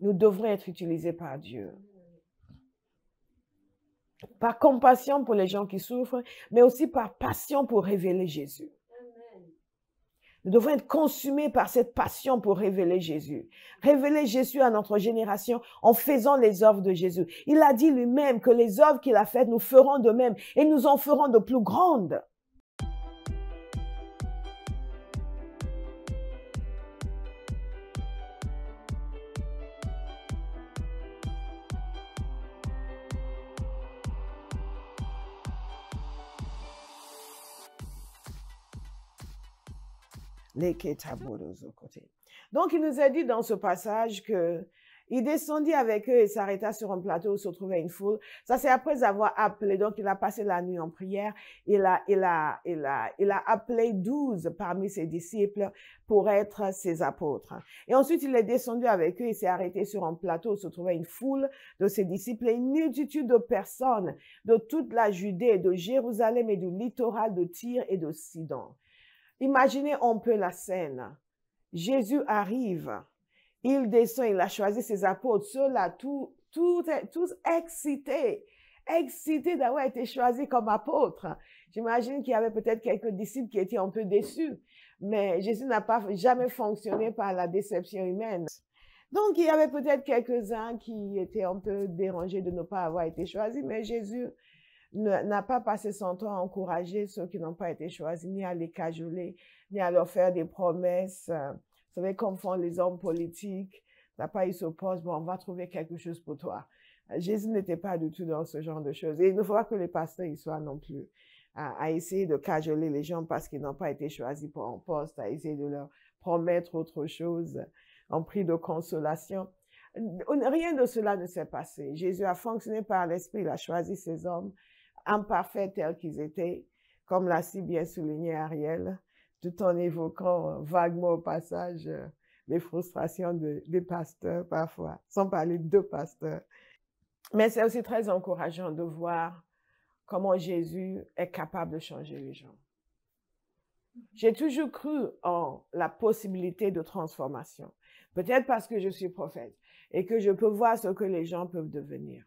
nous devrons être utilisés par Dieu. Par compassion pour les gens qui souffrent, mais aussi par passion pour révéler Jésus. Nous devons être consumés par cette passion pour révéler Jésus. Révéler Jésus à notre génération en faisant les œuvres de Jésus. Il a dit lui-même que les œuvres qu'il a faites, nous ferons de même et nous en ferons de plus grandes. Donc, il nous a dit dans ce passage que il descendit avec eux et s'arrêta sur un plateau où se trouvait une foule. Ça, c'est après avoir appelé. Donc, il a passé la nuit en prière. Il a appelé 12 parmi ses disciples pour être ses apôtres. Et ensuite, il est descendu avec eux et s'est arrêté sur un plateau où se trouvait une foule de ses disciples et une multitude de personnes de toute la Judée, de Jérusalem et du littoral de Tyr et de Sidon. Imaginez un peu la scène. Jésus arrive, il descend, il a choisi ses apôtres, ceux-là, tous excités d'avoir été choisis comme apôtres. J'imagine qu'il y avait peut-être quelques disciples qui étaient un peu déçus, mais Jésus n'a pas jamais fonctionné par la déception humaine. Donc, il y avait peut-être quelques-uns qui étaient un peu dérangés de ne pas avoir été choisis, mais Jésus n'a pas passé son temps à encourager ceux qui n'ont pas été choisis, ni à les cajoler, ni à leur faire des promesses. Vous savez, comme font les hommes politiques, t'as pas eu ce poste, bon, on va trouver quelque chose pour toi. Jésus n'était pas du tout dans ce genre de choses. Et il ne faut pas que les pasteurs y soient non plus à essayer de cajoler les gens parce qu'ils n'ont pas été choisis pour un poste, à essayer de leur promettre autre chose en prix de consolation. Rien de cela ne s'est passé. Jésus a fonctionné par l'Esprit, il a choisi ses hommes imparfaits tels qu'ils étaient, comme l'a si bien souligné Ariel, tout en évoquant vaguement au passage les frustrations des pasteurs parfois, sans parler de pasteurs. Mais c'est aussi très encourageant de voir comment Jésus est capable de changer les gens. J'ai toujours cru en la possibilité de transformation. Peut-être parce que je suis prophète et que je peux voir ce que les gens peuvent devenir.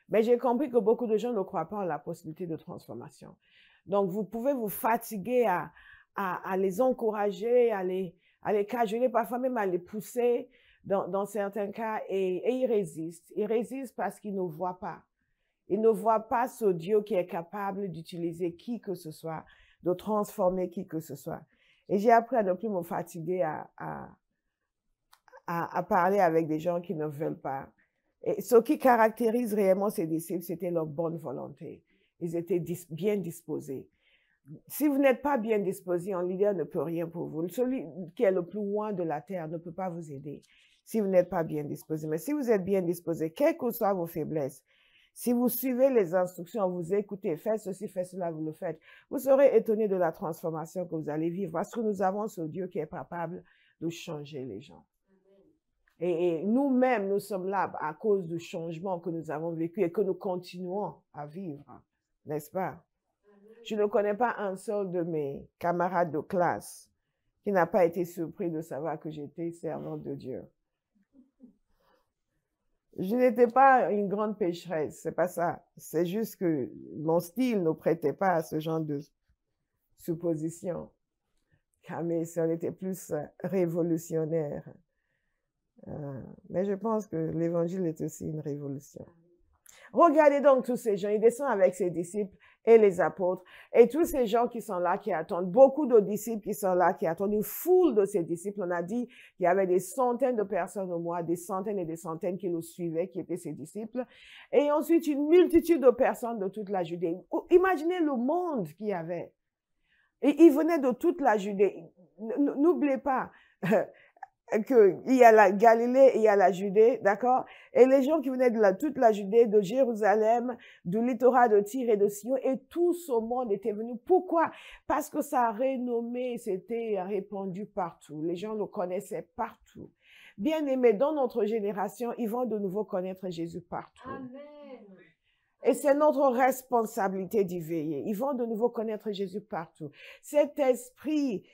Mais j'ai compris que beaucoup de gens ne croient pas en la possibilité de transformation. Donc, vous pouvez vous fatiguer à les encourager, à les cajoler, parfois même à les pousser dans certains cas, et ils résistent. Ils résistent parce qu'ils ne voient pas. Ils ne voient pas ce Dieu qui est capable d'utiliser qui que ce soit, de transformer qui que ce soit. Et j'ai appris à ne plus me fatiguer à parler avec des gens qui ne veulent pas. Et ce qui caractérise réellement ces disciples, c'était leur bonne volonté. Ils étaient bien disposés. Si vous n'êtes pas bien disposé, un leader ne peut rien pour vous. Celui qui est le plus loin de la terre ne peut pas vous aider si vous n'êtes pas bien disposé. Mais si vous êtes bien disposé, quelles que soient vos faiblesses, si vous suivez les instructions, vous écoutez, faites ceci, faites cela, vous le faites, vous serez étonné de la transformation que vous allez vivre parce que nous avons ce Dieu qui est capable de changer les gens. Et nous-mêmes, nous sommes là à cause du changement que nous avons vécu et que nous continuons à vivre, n'est-ce pas? Je ne connais pas un seul de mes camarades de classe qui n'a pas été surpris de savoir que j'étais servante de Dieu. Je n'étais pas une grande pécheresse, c'est pas ça. C'est juste que mon style ne prêtait pas à ce genre de supposition. Car mes sœurs étaient plus révolutionnaires. Mais je pense que l'évangile est aussi une révolution. Regardez donc tous ces gens, il descend avec ses disciples et les apôtres, et tous ces gens qui sont là, qui attendent, beaucoup de disciples qui sont là, qui attendent, une foule de ces disciples. On a dit qu'il y avait des centaines de personnes au mois, des centaines et des centaines qui le suivaient, qui étaient ses disciples, et ensuite une multitude de personnes de toute la Judée. Imaginez le monde qu'il y avait. Et ils venaient de toute la Judée. N'oubliez pas qu'il y a la Galilée et il y a la Judée, d'accord? Et les gens qui venaient de toute la Judée, de Jérusalem, du littoral de Tyr et de Sidon, et tout ce monde était venu. Pourquoi? Parce que sa renommée s'était répandue partout. Les gens le connaissaient partout. Bien aimés, dans notre génération, ils vont de nouveau connaître Jésus partout. Amen. Et c'est notre responsabilité d'y veiller. Ils vont de nouveau connaître Jésus partout. Cet esprit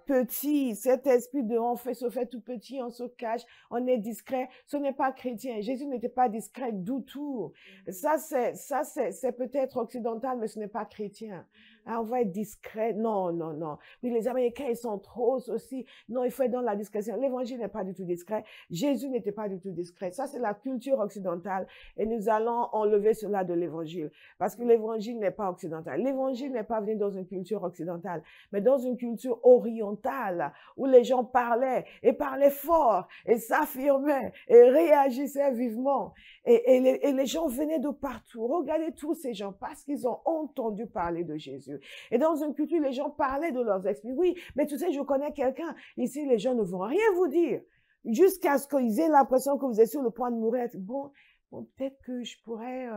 petit, cet esprit de on se fait tout petit, on se cache, on est discret, ce n'est pas chrétien. Jésus n'était pas discret du tout. Ça, c'est peut-être occidental, mais ce n'est pas chrétien. Hein, on va être discret. Non, non, non. Oui, les Américains, ils sont trop aussi. Non, il faut être dans la discrétion. L'évangile n'est pas du tout discret. Jésus n'était pas du tout discret. Ça, c'est la culture occidentale. Et nous allons enlever cela de l'évangile. Parce que l'évangile n'est pas occidental. L'évangile n'est pas venu dans une culture occidentale, mais dans une culture orientale, où les gens parlaient, et parlaient fort, et s'affirmaient, et réagissaient vivement. Et les gens venaient de partout. Regardez tous ces gens, parce qu'ils ont entendu parler de Jésus. Et dans une culture, les gens parlaient de leurs esprits. Oui, mais tu sais, je connais quelqu'un. Ici, les gens ne vont rien vous dire. Jusqu'à ce qu'ils aient l'impression que vous êtes sur le point de mourir. Bon, peut-être que je pourrais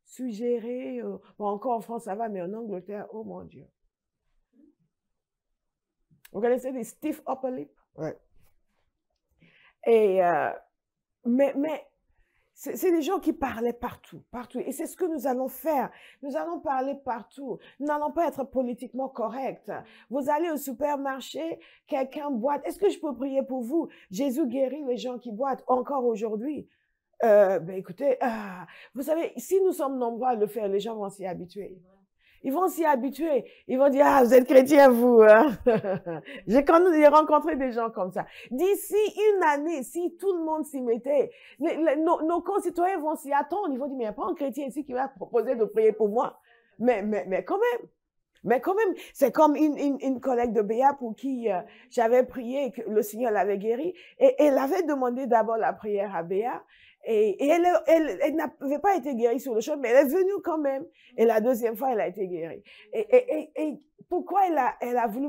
suggérer... bon, encore en France, ça va, mais en Angleterre, oh mon Dieu. Vous connaissez les stiff upper lip? Ouais. Et, mais c'est des gens qui parlaient partout, partout. Et c'est ce que nous allons faire. Nous allons parler partout. Nous n'allons pas être politiquement corrects. Vous allez au supermarché, quelqu'un boite. Est-ce que je peux prier pour vous? Jésus guérit les gens qui boitent encore aujourd'hui. Ben écoutez, vous savez, si nous sommes nombreux à le faire, les gens vont s'y habituer. Ils vont s'y habituer. Ils vont dire, ah, vous êtes chrétien, vous. Hein? J'ai rencontré des gens comme ça. D'ici une année, si tout le monde s'y mettait, nos concitoyens vont s'y attendre. Ils vont dire, mais il n'y a pas un chrétien ici qui va proposer de prier pour moi. Mais quand même. Mais quand même, c'est comme une collègue de Béa pour qui j'avais prié et que le Seigneur l'avait guérie. Et elle avait demandé d'abord la prière à Béa. Et elle n'avait pas été guérie sur le champ, mais elle est venue quand même. Et la deuxième fois, elle a été guérie. Et pourquoi elle a voulu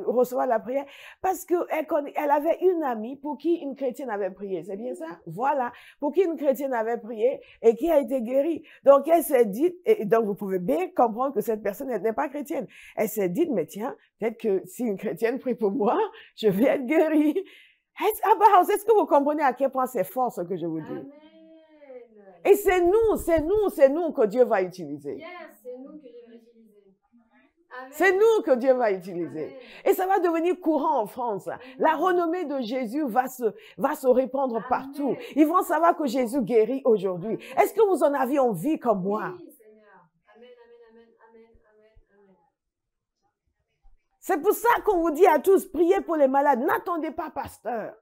recevoir la prière? Parce qu'elle avait une amie pour qui une chrétienne avait prié. C'est bien ça? Voilà. Pour qui une chrétienne avait prié et qui a été guérie. Donc, elle s'est dit, et donc vous pouvez bien comprendre que cette personne n'est pas chrétienne. Elle s'est dit, mais tiens, peut-être que si une chrétienne prie pour moi, je vais être guérie. Est-ce que vous comprenez à quel point c'est fort ce que je vous dis? Amen. Et c'est nous que Dieu va utiliser. Yes, c'est nous que Dieu va utiliser. C'est nous que Dieu va utiliser. Amen. Et ça va devenir courant en France. Amen. La renommée de Jésus va se répandre Amen. Partout. Ils vont savoir que Jésus guérit aujourd'hui. Est-ce que vous en avez envie comme moi? Oui, Seigneur. Amen, amen, amen, amen, amen, amen. C'est pour ça qu'on vous dit à tous, priez pour les malades. N'attendez pas, pasteur.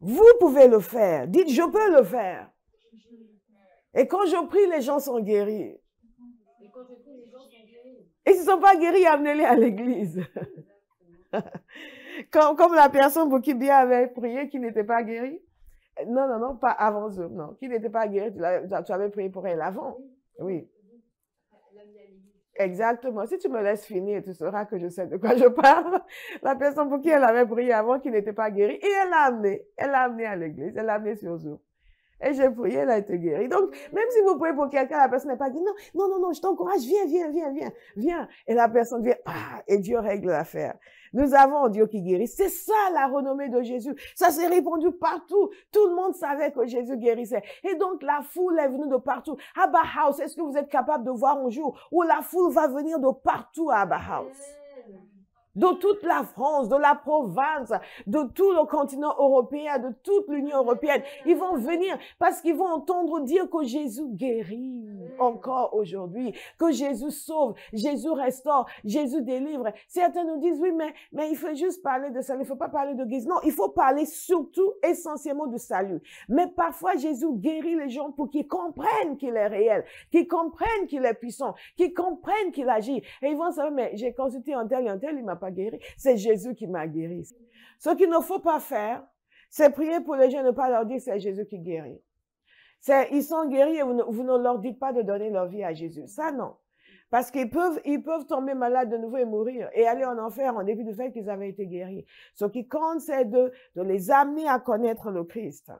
Vous pouvez le faire. Dites, je peux le faire. Et quand je prie, les gens sont guéris. Et s'ils ne sont pas guéris, amenez-les à l'église. Comme la personne pour qui Bia avait prié, qui n'était pas guérie. Non, pas avant Zoom, non. Qui n'était pas guérie, tu avais prié pour elle avant. Oui. Exactement. Si tu me laisses finir, tu sauras que je sais de quoi je parle. La personne pour qui elle avait prié avant, qui n'était pas guérie, et elle l'a amenée à l'église, elle l'a amenée sur Zoom. Et j'ai prié, elle a été guérie. Donc, même si vous priez pour quelqu'un, la personne n'est pas dit, non, je t'encourage, viens. Et la personne vient, et Dieu règle l'affaire. Nous avons un Dieu qui guérit. C'est ça la renommée de Jésus. Ça s'est répandu partout. Tout le monde savait que Jésus guérissait. Et donc, la foule est venue de partout. Abba House, est-ce que vous êtes capable de voir un jour où la foule va venir de partout à Abba House? De toute la France, de la province, de tout le continent européen, de toute l'Union européenne. Ils vont venir parce qu'ils vont entendre dire que Jésus guérit encore aujourd'hui, que Jésus sauve, Jésus restaure, Jésus délivre. Certains nous disent, oui, mais il faut juste parler de ça, il ne faut pas parler de guérison. Non, il faut parler surtout, essentiellement du salut. Mais parfois, Jésus guérit les gens pour qu'ils comprennent qu'il est réel, qu'ils comprennent qu'il est puissant, qu'ils comprennent qu'il agit. Et ils vont savoir, mais j'ai consulté un tel, il m'a pas guéri. C'est Jésus qui m'a guéri. Ce qu'il ne faut pas faire, c'est prier pour les gens, ne pas leur dire c'est Jésus qui guérit. Ils sont guéris et vous ne leur dites pas de donner leur vie à Jésus. Ça, non. Parce qu'ils peuvent tomber malades de nouveau et mourir et aller en enfer en dépit du fait qu'ils avaient été guéris. Ce qui compte, c'est de les amener à connaître le Christ.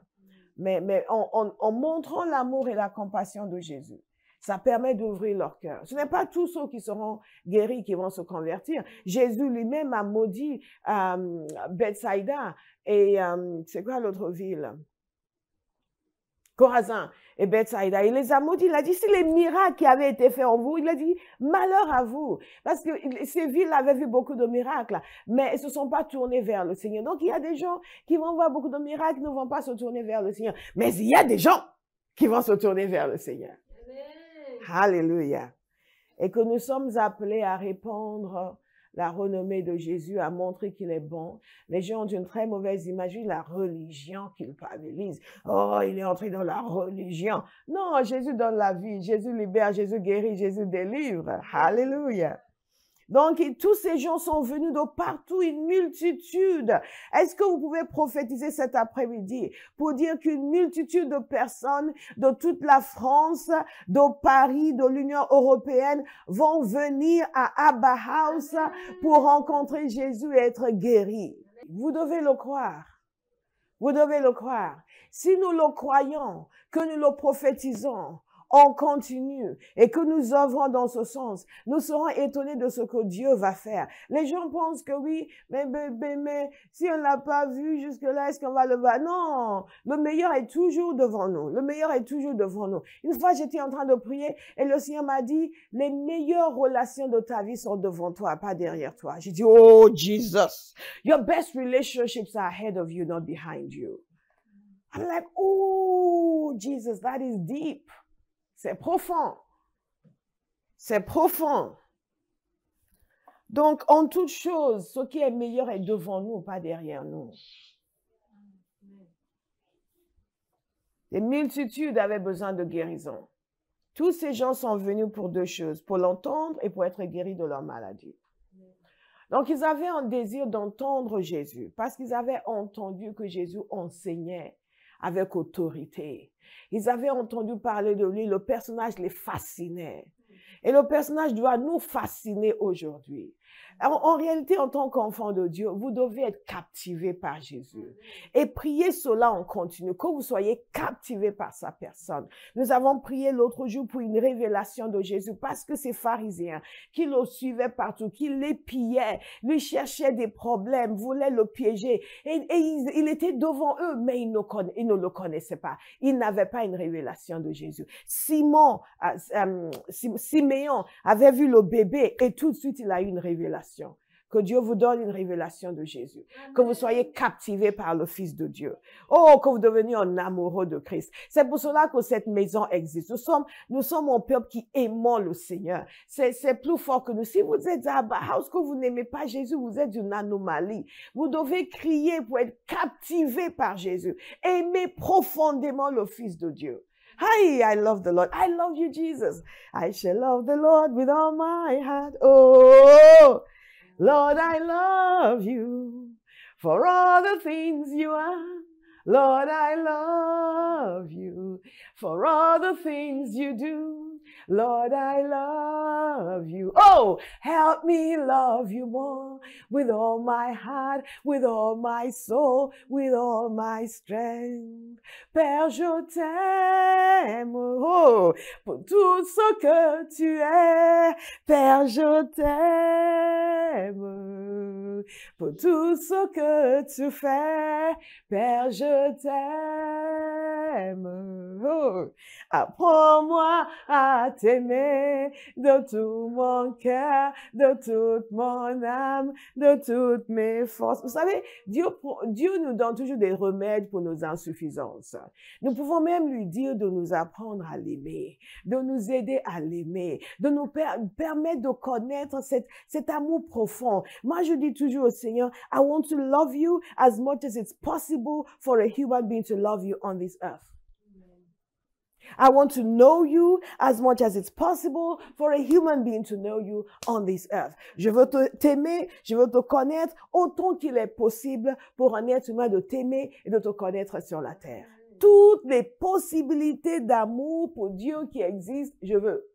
Mais en montrant l'amour et la compassion de Jésus. Ça permet d'ouvrir leur cœur. Ce n'est pas tous ceux qui seront guéris qui vont se convertir. Jésus lui-même a maudit Bethsaïda et c'est quoi l'autre ville? Chorazin et Bethsaïda. Il les a maudits. Il a dit, si les miracles qui avaient été faits en vous, il a dit, malheur à vous. Parce que ces villes avaient vu beaucoup de miracles, mais elles ne se sont pas tournées vers le Seigneur. Donc, il y a des gens qui vont voir beaucoup de miracles, qui ne vont pas se tourner vers le Seigneur. Mais il y a des gens qui vont se tourner vers le Seigneur. Amen. Alléluia. Et que nous sommes appelés à répandre la renommée de Jésus, à montrer qu'il est bon. Les gens ont une très mauvaise image de la religion culpabilise. Oh, il est entré dans la religion. Non, Jésus donne la vie, Jésus libère, Jésus guérit, Jésus délivre. Alléluia. Donc, tous ces gens sont venus de partout, une multitude. Est-ce que vous pouvez prophétiser cet après-midi pour dire qu'une multitude de personnes de toute la France, de Paris, de l'Union européenne vont venir à Abba House pour rencontrer Jésus et être guéris? Vous devez le croire. Vous devez le croire. Si nous le croyons, que nous le prophétisons, on continue et que nous œuvrons dans ce sens, nous serons étonnés de ce que Dieu va faire. Les gens pensent que oui, mais si on l'a pas vu jusque-là, est-ce qu'on va le voir? Non, le meilleur est toujours devant nous. Le meilleur est toujours devant nous. Une fois, j'étais en train de prier et le Seigneur m'a dit, les meilleures relations de ta vie sont devant toi, pas derrière toi. J'ai dit, oh Jesus, your best relationships are ahead of you, not behind you. I'm like, oh Jesus, that is deep. C'est profond. C'est profond. Donc, en toute chose, ce qui est meilleur est devant nous, pas derrière nous. Les multitudes avaient besoin de guérison. Tous ces gens sont venus pour deux choses, pour l'entendre et pour être guéris de leur maladie. Donc, ils avaient un désir d'entendre Jésus, parce qu'ils avaient entendu que Jésus enseignait avec autorité. Ils avaient entendu parler de lui, le personnage les fascinait. Et le personnage doit nous fasciner aujourd'hui. En réalité, en tant qu'enfant de Dieu, vous devez être captivé par Jésus. Et priez cela en continu, que vous soyez captivé par sa personne. Nous avons prié l'autre jour pour une révélation de Jésus parce que ces pharisiens qui le suivaient partout, qui l'épiaient, lui cherchaient des problèmes, voulaient le piéger. Et il était devant eux, mais ils ne le connaissaient pas. Ils n'avaient pas une révélation de Jésus. Siméon avait vu le bébé et tout de suite, il a eu une révélation. Que Dieu vous donne une révélation de Jésus. Amen. Que vous soyez captivés par le Fils de Dieu. Oh, que vous deveniez un amoureux de Christ. C'est pour cela que cette maison existe. Nous sommes un peuple qui aimons le Seigneur. C'est plus fort que nous. Si vous êtes à Abba House, que vous n'aimez pas Jésus, vous êtes une anomalie. Vous devez crier pour être captivés par Jésus. Aimez profondément le Fils de Dieu. Hi, I love the Lord. I love you, Jesus. I shall love the Lord with all my heart. Oh, Lord, I love you for all the things you are. Lord, I love you for all the things you do. Lord, I love you. Oh, help me love you more with all my heart, with all my soul, with all my strength. Père, je t'aime, oh, pour tout ce que tu es. Père, je t'aime, pour tout ce que tu fais. Père, je t'aime. Oh, apprends-moi à t'aimer de tout mon cœur, de toute mon âme, de toutes mes forces. Vous savez, Dieu nous donne toujours des remèdes pour nos insuffisances. Nous pouvons même lui dire de nous apprendre à l'aimer, de nous aider à l'aimer, de nous permettre de connaître cet amour profond. Moi, je dis toujours au Seigneur, I want to love you as much as it's possible for a human being to love you on this earth. I want to know you as much as it's possible for a human being to know you on this earth. Je veux t'aimer, je veux te connaître autant qu'il est possible pour un être humain de t'aimer et de te connaître sur la terre. Toutes les possibilités d'amour pour Dieu qui existent, je veux.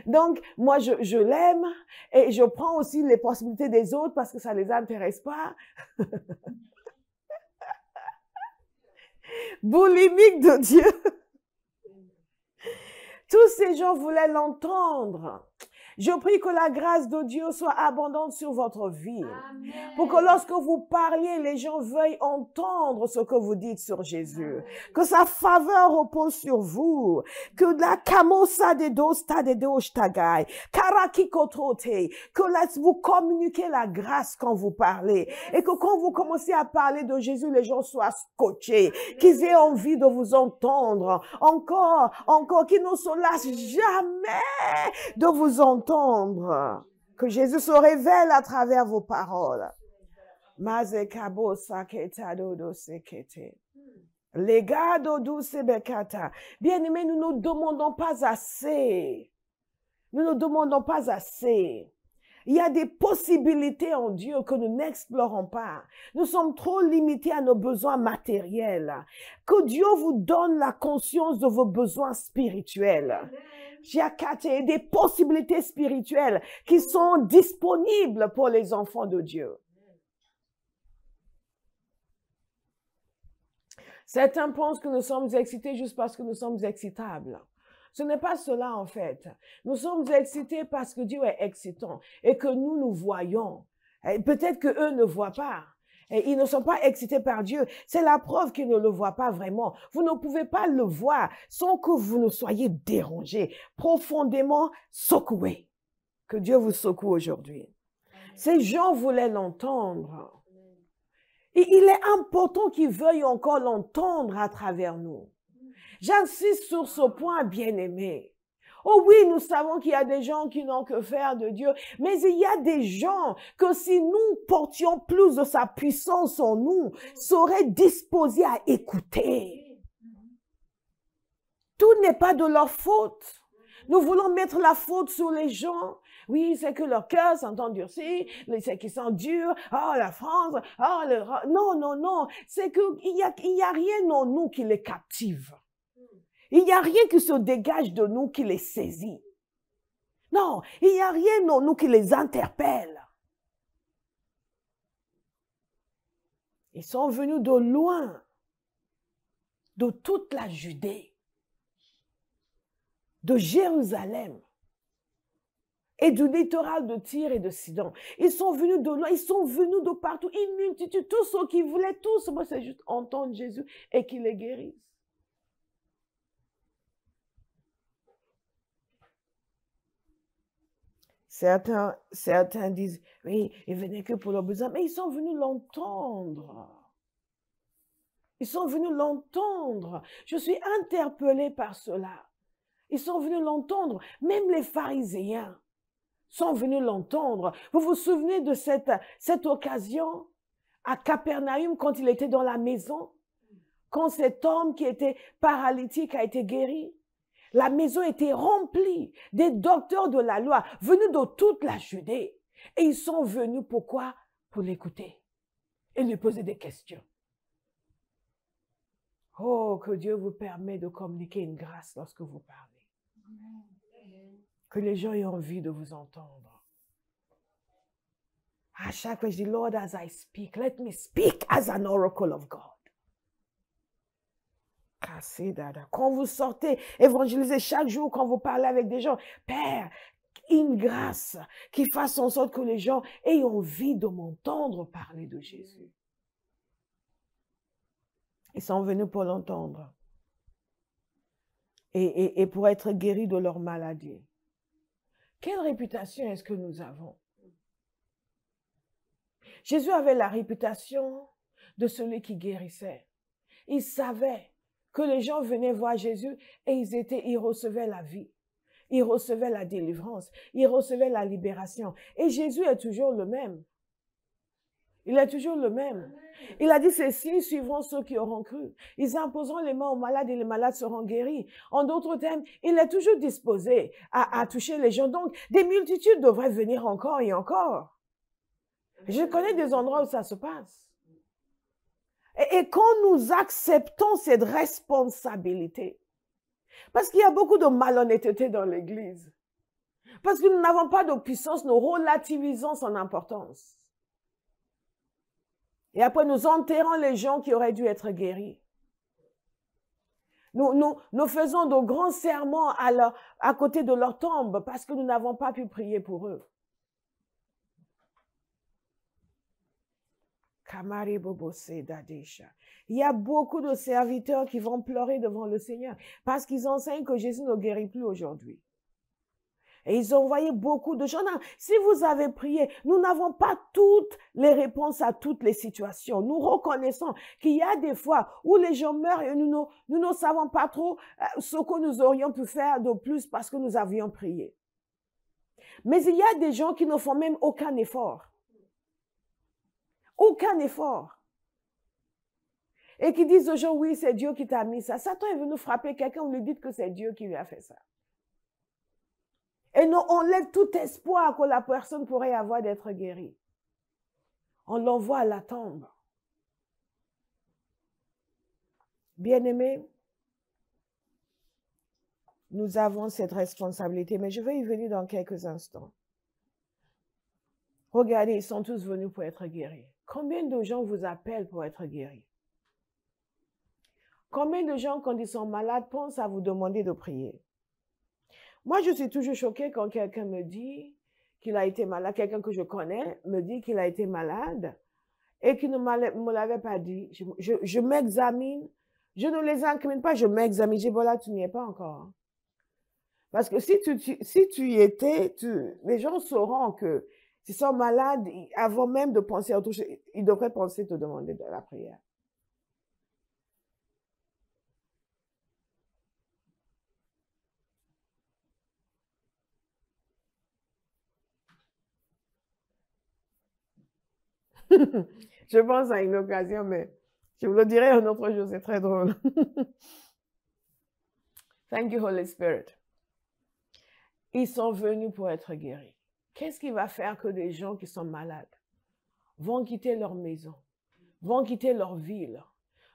Donc, moi, je l'aime et je prends aussi les possibilités des autres parce que ça les intéresse pas. Boulimique de Dieu. Tous ces gens voulaient l'entendre. Je prie que la grâce de Dieu soit abondante sur votre vie. Amen. Pour que lorsque vous parliez, les gens veuillent entendre ce que vous dites sur Jésus. Que sa faveur repose sur vous. Que la kamosa de dosta de doshtagai, karakikotrote, que vous communiquez la grâce quand vous parlez. Et que quand vous commencez à parler de Jésus, les gens soient scotchés. Qu'ils aient envie de vous entendre. Encore, qu'ils ne se lassent jamais de vous entendre. Que Jésus se révèle à travers vos paroles. Mazekabo saketadodo sekete. Legado douce bekata. Bien-aimés, nous ne demandons pas assez. Nous ne demandons pas assez. Il y a des possibilités en Dieu que nous n'explorons pas. Nous sommes trop limités à nos besoins matériels. Que Dieu vous donne la conscience de vos besoins spirituels. J'ai des possibilités spirituelles qui sont disponibles pour les enfants de Dieu. Certains pensent que nous sommes excités juste parce que nous sommes excitables. Ce n'est pas cela en fait. Nous sommes excités parce que Dieu est excitant et que nous voyons. Peut-être que eux ne voient pas. Et ils ne sont pas excités par Dieu. C'est la preuve qu'ils ne le voient pas vraiment. Vous ne pouvez pas le voir sans que vous ne soyez dérangés, profondément secoués. Que Dieu vous secoue aujourd'hui. Ces gens voulaient l'entendre. Et il est important qu'ils veuillent encore l'entendre à travers nous. J'insiste sur ce point, bien-aimé. Oh oui, nous savons qu'il y a des gens qui n'ont que faire de Dieu, mais il y a des gens que si nous portions plus de sa puissance en nous, seraient disposés à écouter. Tout n'est pas de leur faute. Nous voulons mettre la faute sur les gens. Oui, c'est que leur cœur s'est endurci, c'est qu'ils sont durs. Oh, la France, oh, non, non, non. C'est qu'il y a rien en nous qui les captive. Il n'y a rien qui se dégage de nous qui les saisit. Non, il n'y a rien en nous qui les interpelle. Ils sont venus de loin, de toute la Judée, de Jérusalem et du littoral de Tyr et de Sidon. Ils sont venus de loin, ils sont venus de partout, une multitude, tous ceux qui voulaient, tous, moi c'est juste entendre Jésus et qu'il les guérisse. Certains disent, oui, ils venaient que pour leurs besoins, mais ils sont venus l'entendre. Ils sont venus l'entendre. Je suis interpellée par cela. Ils sont venus l'entendre. Même les pharisiens sont venus l'entendre. Vous vous souvenez de cette occasion à Capernaum quand il était dans la maison? Quand cet homme qui était paralytique a été guéri? La maison était remplie des docteurs de la loi venus de toute la Judée. Et ils sont venus pourquoi? Pour l'écouter et lui poser des questions. Oh, que Dieu vous permet de communiquer une grâce lorsque vous parlez. Que les gens aient envie de vous entendre. À chaque fois, je dis, Lord, as I speak, let me speak as an oracle of God. Quand vous sortez, évangélisez chaque jour, quand vous parlez avec des gens, Père, une grâce qui fasse en sorte que les gens aient envie de m'entendre parler de Jésus. Ils sont venus pour l'entendre et pour être guéris de leur maladie. Quelle réputation est-ce que nous avons? Jésus avait la réputation de celui qui guérissait. Il savait que les gens venaient voir Jésus et ils recevaient la vie. Ils recevaient la délivrance. Ils recevaient la libération. Et Jésus est toujours le même. Il est toujours le même. Il a dit, ces signes suivront ceux qui auront cru. Ils imposeront les mains aux malades et les malades seront guéris. En d'autres termes, il est toujours disposé à toucher les gens. Donc, des multitudes devraient venir encore et encore. Je connais des endroits où ça se passe. Et quand nous acceptons cette responsabilité, parce qu'il y a beaucoup de malhonnêteté dans l'Église, parce que nous n'avons pas de puissance, nous relativisons son importance. Et après, nous enterrons les gens qui auraient dû être guéris. Nous faisons de grands serments à côté de leur tombe parce que nous n'avons pas pu prier pour eux. Il y a beaucoup de serviteurs qui vont pleurer devant le Seigneur parce qu'ils enseignent que Jésus ne guérit plus aujourd'hui. Et ils ont envoyé beaucoup de gens. Non, si vous avez prié, nous n'avons pas toutes les réponses à toutes les situations. Nous reconnaissons qu'il y a des fois où les gens meurent et nous ne savons pas trop ce que nous aurions pu faire de plus parce que nous avions prié. Mais il y a des gens qui ne font même aucun effort. Aucun effort. Et qui disent aux gens, oui, c'est Dieu qui t'a mis ça. Satan est venu frapper quelqu'un, vous lui dites que c'est Dieu qui lui a fait ça. Et nous, on lève tout espoir que la personne pourrait avoir d'être guérie. On l'envoie à la tombe. Bien-aimés, nous avons cette responsabilité, mais je vais y venir dans quelques instants. Regardez, ils sont tous venus pour être guéris. Combien de gens vous appellent pour être guéris? Combien de gens, quand ils sont malades, pensent à vous demander de prier? Moi, je suis toujours choquée quand quelqu'un me dit qu'il a été malade, quelqu'un que je connais me dit qu'il a été malade et qu'il ne me l'avait pas dit. Je m'examine, je ne les incrimine pas, je m'examine. Je dis, voilà, tu n'y es pas encore. Parce que si tu y étais, les gens sauront que s'ils sont malades, avant même de penser à autre chose, ils devraient penser te demander de la prière. Je pense à une occasion, mais je vous le dirai un autre jour, c'est très drôle. Thank you, Holy Spirit. Ils sont venus pour être guéris. Qu'est-ce qui va faire que des gens qui sont malades vont quitter leur maison, vont quitter leur ville,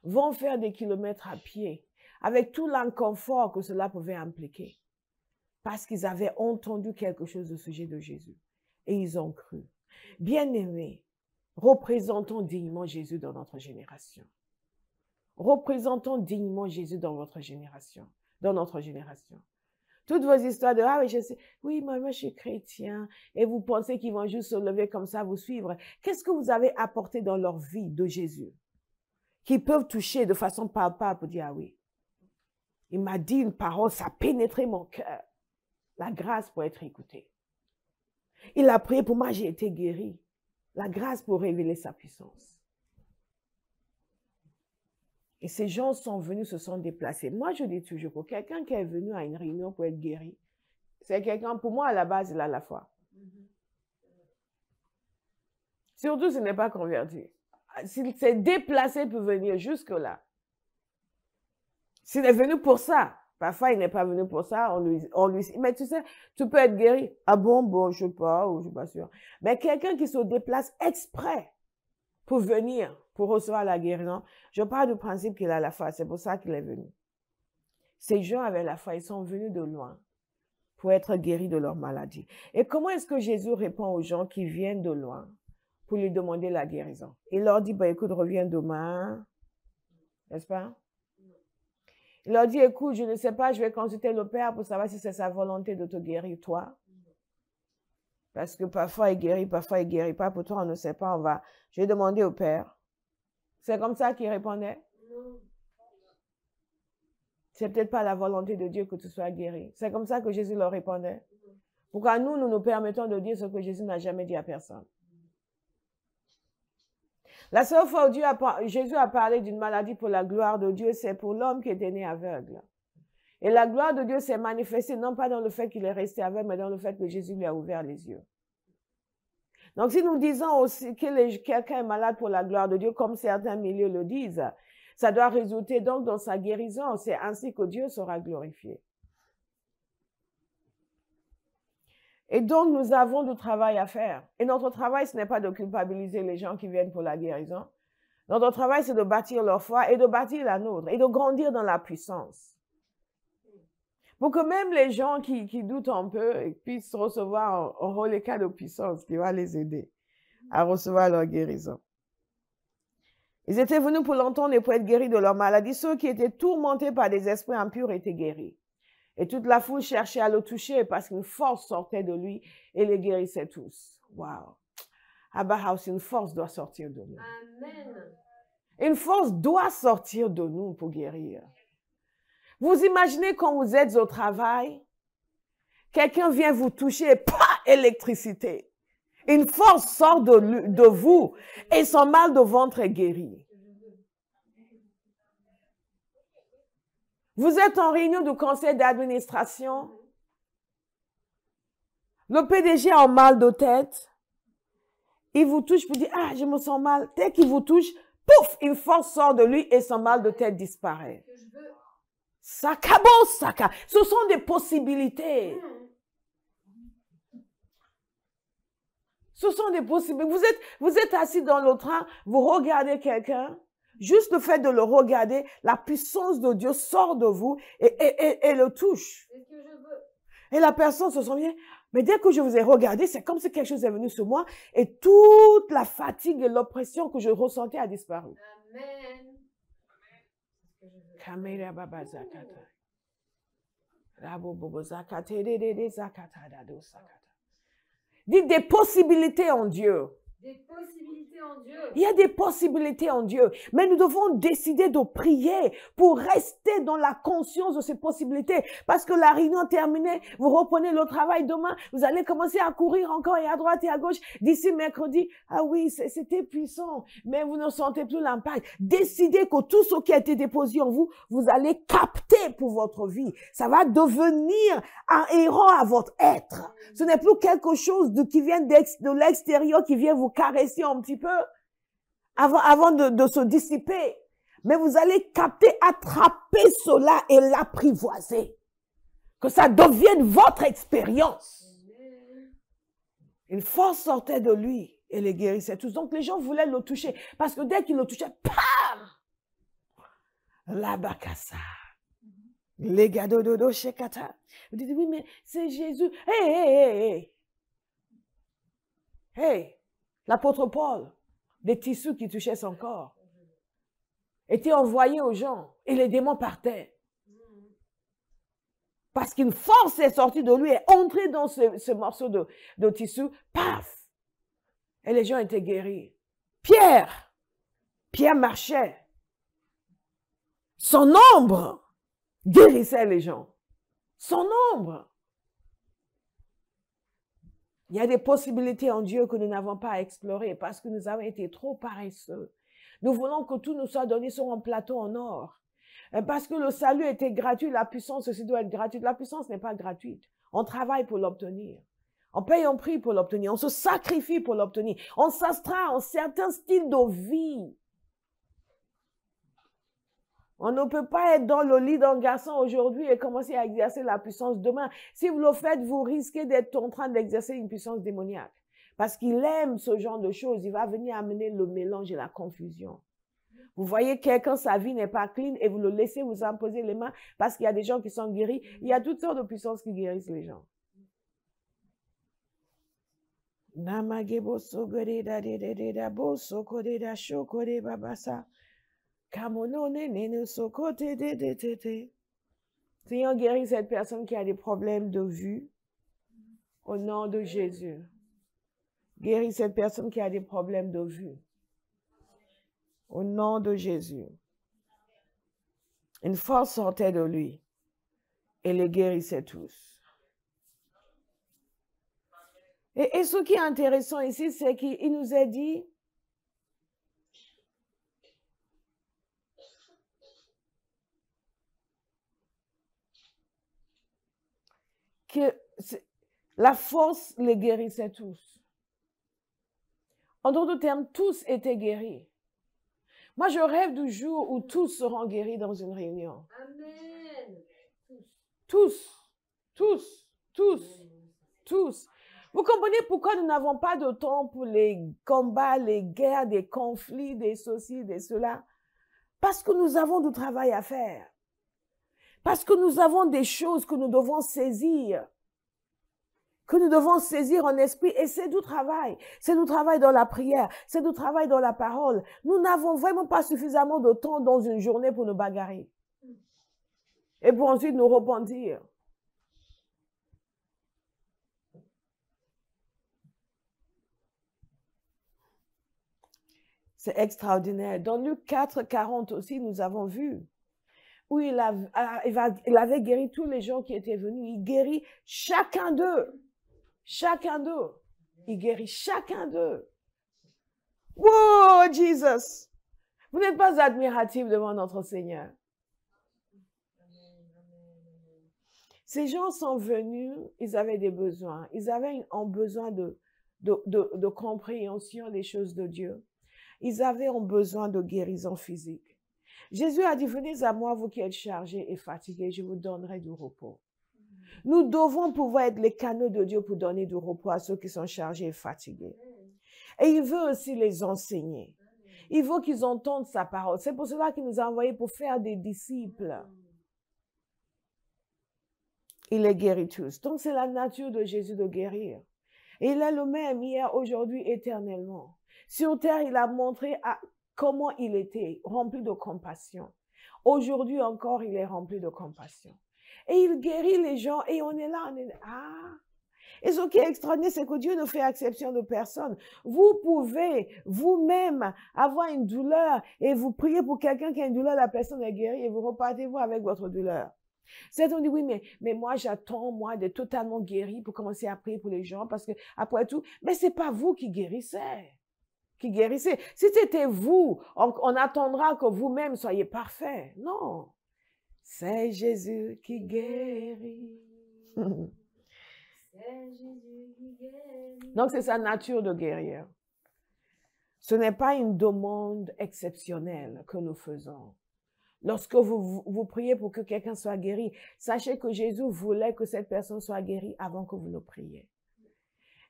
vont faire des kilomètres à pied, avec tout l'inconfort que cela pouvait impliquer, parce qu'ils avaient entendu quelque chose au sujet de Jésus et ils ont cru. Bien-aimés, représentons dignement Jésus dans notre génération. Représentons dignement Jésus dans votre génération, dans notre génération. Toutes vos histoires de « Ah, oui, je sais, oui, moi, je suis chrétien » et vous pensez qu'ils vont juste se lever comme ça, vous suivre. Qu'est-ce que vous avez apporté dans leur vie de Jésus qui peuvent toucher de façon palpable pour dire « Ah oui, il m'a dit une parole, ça a pénétré mon cœur. » La grâce pour être écouté. Il a prié pour moi, j'ai été guéri. La grâce pour révéler sa puissance. Et ces gens sont venus, se sont déplacés. Moi, je dis toujours que quelqu'un qui est venu à une réunion pour être guéri, c'est quelqu'un, pour moi, à la base, il a la foi. Surtout s'il n'est pas converti. S'il s'est déplacé pour venir jusque-là. S'il est venu pour ça, parfois il n'est pas venu pour ça, on lui mais tu sais, tu peux être guéri. Ah bon, je sais pas, ou je suis pas sûre. Mais quelqu'un qui se déplace exprès pour venir, pour recevoir la guérison, je parle du principe qu'il a la foi, c'est pour ça qu'il est venu. Ces gens avaient la foi, ils sont venus de loin pour être guéris de leur maladie. Et comment est-ce que Jésus répond aux gens qui viennent de loin pour lui demander la guérison? Il leur dit, bah, écoute, reviens demain, n'est-ce pas? Il leur dit, écoute, je ne sais pas, je vais consulter le Père pour savoir si c'est sa volonté de te guérir, toi. Parce que parfois il guérit pas. Pour toi, on ne sait pas, je vais demander au Père. C'est comme ça qu'il répondait? C'est peut-être pas la volonté de Dieu que tu sois guéri. C'est comme ça que Jésus leur répondait. Pourquoi nous nous permettons de dire ce que Jésus n'a jamais dit à personne? La seule fois où Jésus a parlé d'une maladie pour la gloire de Dieu, c'est pour l'homme qui était né aveugle. Et la gloire de Dieu s'est manifestée non pas dans le fait qu'il est resté aveugle, mais dans le fait que Jésus lui a ouvert les yeux. Donc si nous disons aussi que quelqu'un est malade pour la gloire de Dieu, comme certains milieux le disent, ça doit résulter donc dans sa guérison. C'est ainsi que Dieu sera glorifié. Et donc, nous avons du travail à faire. Et notre travail, ce n'est pas de culpabiliser les gens qui viennent pour la guérison. Notre travail, c'est de bâtir leur foi et de bâtir la nôtre et de grandir dans la puissance. Pour que même les gens qui doutent un peu puissent recevoir un reliquat de puissance qui va les aider à recevoir leur guérison. Ils étaient venus pour l'entendre et pour être guéris de leur maladie. Ceux qui étaient tourmentés par des esprits impurs étaient guéris. Et toute la foule cherchait à le toucher parce qu'une force sortait de lui et les guérissait tous. Wow. Abba House, une force doit sortir de nous. Amen. Une force doit sortir de nous pour guérir. Vous imaginez quand vous êtes au travail, quelqu'un vient vous toucher et pas électricité. Une force sort de vous et son mal de ventre est guéri. Vous êtes en réunion du conseil d'administration. Le PDG a un mal de tête. Il vous touche pour dire, ah, je me sens mal. Dès qu'il vous touche, pouf, une force sort de lui et son mal de tête disparaît. Sakabo, saka. Ce sont des possibilités. Ce sont des possibilités. Vous êtes assis dans le train, vous regardez quelqu'un. Juste le fait de le regarder, la puissance de Dieu sort de vous et le touche. Et la personne se sent bien. Mais dès que je vous ai regardé, c'est comme si quelque chose est venu sur moi et toute la fatigue et l'oppression que je ressentais a disparu. Amen. Kamera baba zakata. Rabo bobo zakata, de zakata, dado zakata. Dites des possibilités en Dieu. Des possibilités en Dieu. Il y a des possibilités en Dieu, mais nous devons décider de prier pour rester dans la conscience de ces possibilités. Parce que la réunion terminée, vous reprenez le travail demain, vous allez commencer à courir encore et à droite et à gauche. D'ici mercredi, ah oui, c'était puissant, mais vous ne sentez plus l'impact. Décidez que tout ce qui a été déposé en vous, vous allez capter pour votre vie. Ça va devenir un héros à votre être. Ce n'est plus quelque chose qui vient de l'extérieur, qui vient vous caresser un petit peu avant de se dissiper. Mais vous allez capter, attraper cela et l'apprivoiser. Que ça devienne votre expérience. Une force sortait de lui et les guérissait tous. Donc les gens voulaient le toucher. Parce que dès qu'ils le touchaient, pam! La bakassa. Les gars dodo shekata. Vous dites, oui, mais c'est Jésus. Hey, hey, hey, hey. Hey, l'apôtre Paul, des tissus qui touchaient son corps, étaient envoyés aux gens et les démons partaient. Parce qu'une force est sortie de lui et entrée dans ce morceau de tissu, paf! Et les gens étaient guéris. Pierre marchait. Son ombre guérissait les gens. Son ombre. Il y a des possibilités en Dieu que nous n'avons pas explorées parce que nous avons été trop paresseux. Nous voulons que tout nous soit donné sur un plateau en or. Parce que le salut était gratuit, la puissance aussi doit être gratuite. La puissance n'est pas gratuite. On travaille pour l'obtenir. On paye un prix pour l'obtenir. On se sacrifie pour l'obtenir. On s'astreint en certains styles de vie. On ne peut pas être dans le lit d'un garçon aujourd'hui et commencer à exercer la puissance demain. Si vous le faites, vous risquez d'être en train d'exercer une puissance démoniaque. Parce qu'il aime ce genre de choses. Il va venir amener le mélange et la confusion. Vous voyez quelqu'un, sa vie n'est pas clean et vous le laissez vous imposer les mains parce qu'il y a des gens qui sont guéris. Il y a toutes sortes de puissances qui guérissent les gens. Seigneur, guéris cette personne qui a des problèmes de vue au nom de Jésus. Guéris cette personne qui a des problèmes de vue au nom de Jésus. Une force sortait de lui et les guérissait tous. Et ce qui est intéressant ici, c'est qu'il nous a dit que la force les guérissait tous. En d'autres termes, tous étaient guéris. Moi, je rêve du jour où tous seront guéris dans une réunion. Amen. Tous. Vous comprenez pourquoi nous n'avons pas de temps pour les combats, les guerres, des conflits, des ceci, des cela? Parce que nous avons du travail à faire. Parce que nous avons des choses que nous devons saisir. que nous devons saisir en esprit, et c'est du travail. C'est du travail dans la prière, c'est du travail dans la parole. Nous n'avons vraiment pas suffisamment de temps dans une journée pour nous bagarrer. Et pour ensuite nous repentir. C'est extraordinaire. Dans Luc 4, 40 aussi, nous avons vu où il avait guéri tous les gens qui étaient venus. Il guérit chacun d'eux. Chacun d'eux. Il guérit chacun d'eux. Wow, Jesus! Vous n'êtes pas admiratif devant notre Seigneur. Ces gens sont venus, ils avaient des besoins. Ils avaient un besoin de compréhension des choses de Dieu. Ils avaient un besoin de guérison physique. Jésus a dit, venez à moi, vous qui êtes chargés et fatigués, je vous donnerai du repos. Nous devons pouvoir être les canaux de Dieu pour donner du repos à ceux qui sont chargés et fatigués. Et il veut aussi les enseigner. Il veut qu'ils entendent sa parole. C'est pour cela qu'il nous a envoyés pour faire des disciples. Il les guérit tous. Donc c'est la nature de Jésus de guérir. Et il est le même hier, aujourd'hui, éternellement. Sur terre, il a montré comment il était, rempli de compassion. Aujourd'hui encore, il est rempli de compassion. Et il guérit les gens et on est là, Et ce qui est extraordinaire, c'est que Dieu ne fait exception de personne. Vous pouvez vous-même avoir une douleur et vous priez pour quelqu'un qui a une douleur, la personne est guérie et vous repartez vous avec votre douleur. Certains disent, oui, mais moi, j'attends, moi, d'être totalement guéri pour commencer à prier pour les gens parce que, après tout, mais c'est pas vous qui guérissez. Si c'était vous, on attendra que vous-même soyez parfait. Non. C'est Jésus qui guérit. Donc, c'est sa nature de guérir. Ce n'est pas une demande exceptionnelle que nous faisons. Lorsque vous priez pour que quelqu'un soit guéri, sachez que Jésus voulait que cette personne soit guérie avant que vous le priez.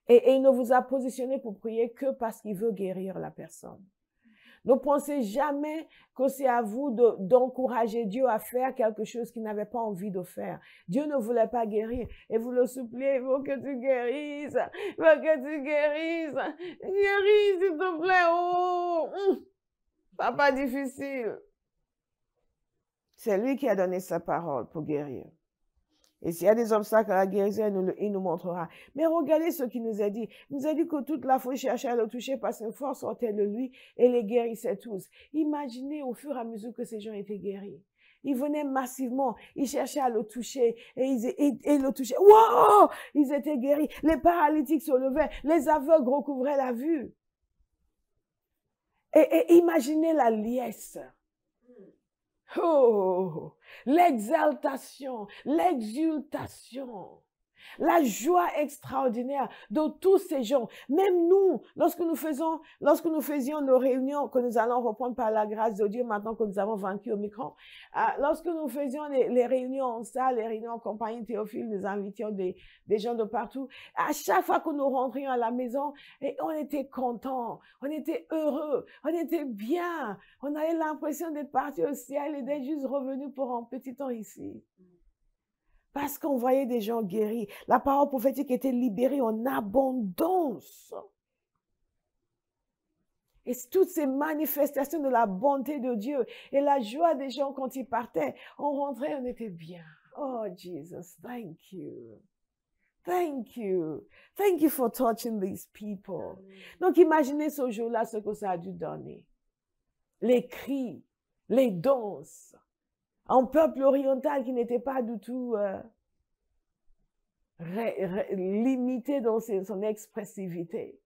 Et il ne vous a positionné pour prier que parce qu'il veut guérir la personne. Ne pensez jamais que c'est à vous d'encourager Dieu à faire quelque chose qu'il n'avait pas envie de faire. Dieu ne voulait pas guérir. Et vous le suppliez, il faut que tu guérisses. Il faut que tu guérisses. Guéris, s'il te plaît. Oh, c'est pas difficile. C'est lui qui a donné sa parole pour guérir. Et s'il y a des obstacles à la guérison, il nous montrera. Mais regardez ce qu'il nous a dit. Il nous a dit que toute la foule cherchait à le toucher parce qu'une force sortait de lui et les guérissait tous. Imaginez au fur et à mesure que ces gens étaient guéris. Ils venaient massivement, ils cherchaient à le toucher et ils le touchaient. Wow! Ils étaient guéris. Les paralytiques se levaient, les aveugles recouvraient la vue. Et imaginez la liesse. Oh, l'exaltation, l'exultation, la joie extraordinaire de tous ces gens. Même nous, lorsque nous faisions nos réunions, que nous allons reprendre par la grâce de Dieu maintenant que nous avons vaincu Omicron, lorsque nous faisions les réunions en salle, les réunions en compagnie Théophile, nous invitions des gens de partout, à chaque fois que nous rentrions à la maison, et on était contents, on était heureux, on était bien, on avait l'impression d'être partis au ciel et d'être juste revenus pour un petit temps ici. Parce qu'on voyait des gens guéris. La parole prophétique était libérée en abondance. Et toutes ces manifestations de la bonté de Dieu et la joie des gens quand ils partaient, on rentrait, on était bien. Oh, Jesus, thank you. Thank you. Thank you for touching these people. Donc, imaginez ce jour-là, ce que ça a dû donner. Les cris, les danses. Un peuple oriental qui n'était pas du tout limité dans son expressivité.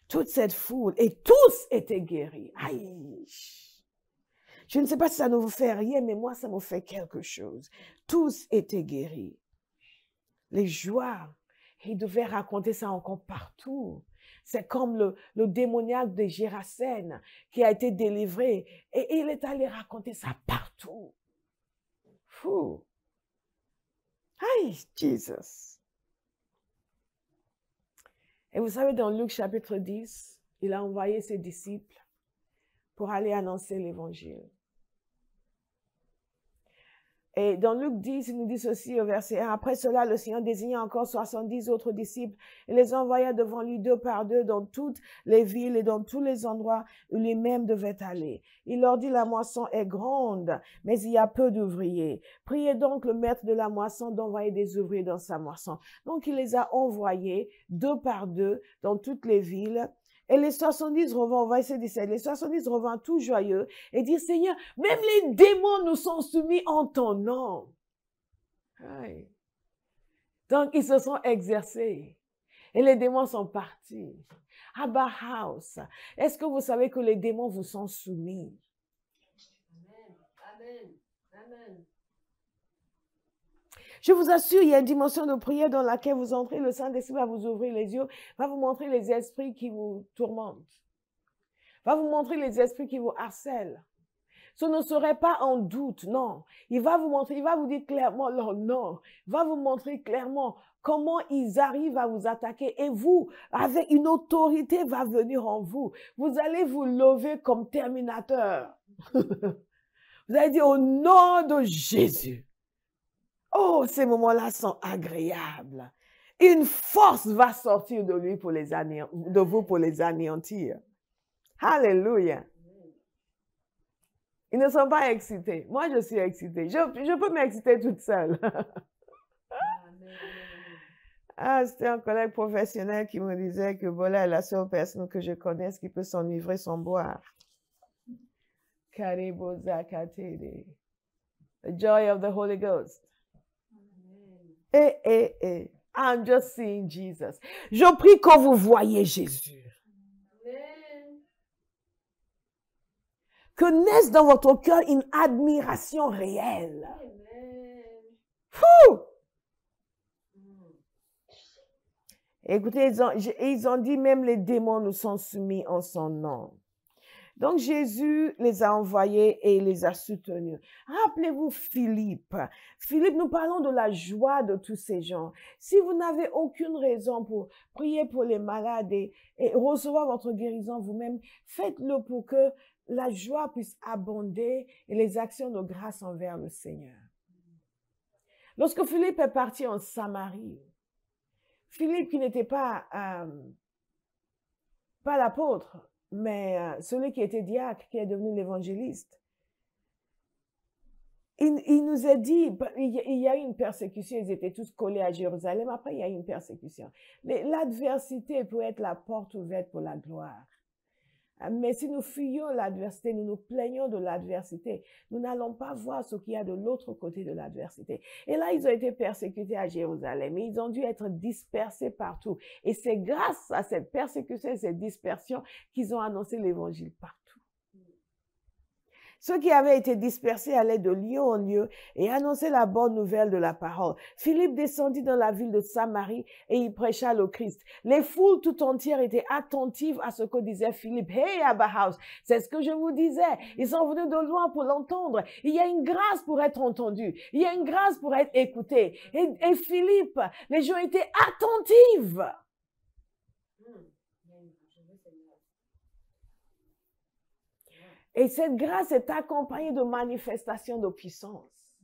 Toute cette foule, et tous étaient guéris. Aïe! Je ne sais pas si ça ne vous fait rien, mais moi, ça me fait quelque chose. Tous étaient guéris. Les joies, ils devaient raconter ça encore partout. C'est comme le démoniaque de Gérasène qui a été délivré. Et il est allé raconter ça partout. Fou. Aïe, Jesus. Et vous savez, dans Luc chapitre 10, il a envoyé ses disciples pour aller annoncer l'évangile. Et dans Luc 10, il nous dit ceci au verset 1. Après cela, le Seigneur désigna encore 70 autres disciples et les envoya devant lui 2 par 2 dans toutes les villes et dans tous les endroits où lui-même devait aller. Il leur dit, la moisson est grande, mais il y a peu d'ouvriers. Priez donc le maître de la moisson d'envoyer des ouvriers dans sa moisson. Donc, il les a envoyés 2 par 2 dans toutes les villes. Et les 70 revint, au verset 17, les 70 revint tout joyeux et dirent, Seigneur, même les démons nous sont soumis en ton nom. Aïe. Donc, ils se sont exercés et les démons sont partis. Abba House, est-ce que vous savez que les démons vous sont soumis? Amen. Amen. Amen. Je vous assure, il y a une dimension de prière dans laquelle vous entrez, le Saint-Esprit va vous ouvrir les yeux, va vous montrer les esprits qui vous tourmentent, va vous montrer les esprits qui vous harcèlent. Ce ne serait pas en doute, non. Il va vous montrer, il va vous dire clairement leur nom, il va vous montrer clairement comment ils arrivent à vous attaquer. Et vous, avec une autorité, va venir en vous. Vous allez vous lever comme terminateur. Vous allez dire au nom de Jésus. Oh, ces moments-là sont agréables. Une force va sortir de lui pour les de vous pour les anéantir. Alléluia. Ils ne sont pas excités. Moi, je suis excitée. Je peux m'exciter toute seule. Ah, c'était un collègue professionnel qui me disait que voilà est la seule personne que je connaisse qui peut s'enivrer sans boire. The joy of the Holy Ghost. I'm just seeing Jesus. Je prie que vous voyez Jésus. Amen. Que naisse dans votre cœur une admiration réelle. Amen. Fou! Écoutez, ils ont dit même les démons nous sont soumis en son nom. Donc, Jésus les a envoyés et il les a soutenus. Rappelez-vous Philippe. Philippe, nous parlons de la joie de tous ces gens. Si vous n'avez aucune raison pour prier pour les malades et recevoir votre guérison vous-même, faites-le pour que la joie puisse abonder et les actions de grâce envers le Seigneur. Lorsque Philippe est parti en Samarie, Philippe qui n'était pas l'apôtre, mais celui qui était diacre, qui est devenu l'évangéliste, il nous a dit, il y a eu une persécution, ils étaient tous collés à Jérusalem, après il y a eu une persécution. Mais l'adversité peut être la porte ouverte pour la gloire. Mais si nous fuyons l'adversité, nous nous plaignons de l'adversité, nous n'allons pas voir ce qu'il y a de l'autre côté de l'adversité. Et là, ils ont été persécutés à Jérusalem et ils ont dû être dispersés partout. Et c'est grâce à cette persécution et cette dispersion qu'ils ont annoncé l'évangile partout. Ceux qui avaient été dispersés allaient de lieu en lieu et annonçaient la bonne nouvelle de la parole. Philippe descendit dans la ville de Samarie et y prêcha le Christ. Les foules tout entières étaient attentives à ce que disait Philippe. Hey, Abba House, c'est ce que je vous disais. Ils sont venus de loin pour l'entendre. Il y a une grâce pour être entendu. Il y a une grâce pour être écouté. Et Philippe, les gens étaient attentifs. Et cette grâce est accompagnée de manifestations de puissance.